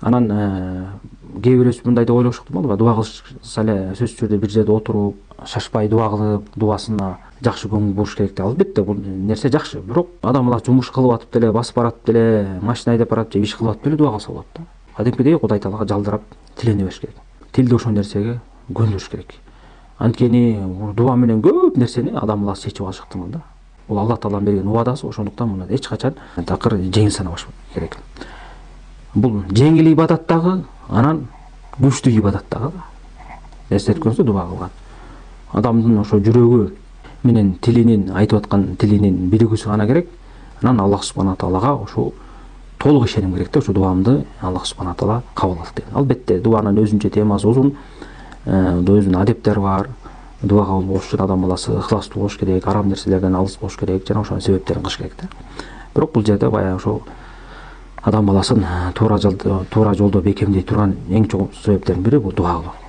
Анан кээ бирөөсү мындай деп ойлошуп болду, дуба кылса эле сөзсүз түрдө бир жерде отуруп, шашпай дуба кылып, дубасына жакшы көңүл буруш керек деп. Албетте бул нерсе жакшы, бирок адам баласы жумуш кылып атып деле, басып баратып деле, машина айдап баратып же иш кылып атып деле дуба кылса болот да. Кадимкидей Кудай Таалага жалдырап тилене бериш керек. Тилди ошол нерсеге көндүрүш керек. Анткени дуба менен көп нерсени адам баласы чечип алышы ыктымал да. Бул Алла Тааланын берген убадасы, ошондуктан муну эч качан такыр жеңил санабаш керек. Бул жеңил ибадат дагы, анан күчтүү ибадат дагы. Эстеткенсө дуба кылган. Адамдын ошо жүрөгү менен тилинин, айтып аткан тилинин биригүүсү гана керек. Анан Аллах субхана таалага ошо толук ишеним керек да, ошо дубамды Аллах субхана таала кабыл алды деген. Албетте дубанын өзүнчө темасы узун, өзүнүн адептери бар. Дуба кабыл болуш үчүн адам баласы ыхластуу болуш керек, арам нерселерден алыс болуш керек, жана ошонун себептерин кылыш керек да. Бирок бул жерде баягы ошо адам баласын туура жолдо бекемдей турган эң чоң себептердин бири бул дуба кылуу.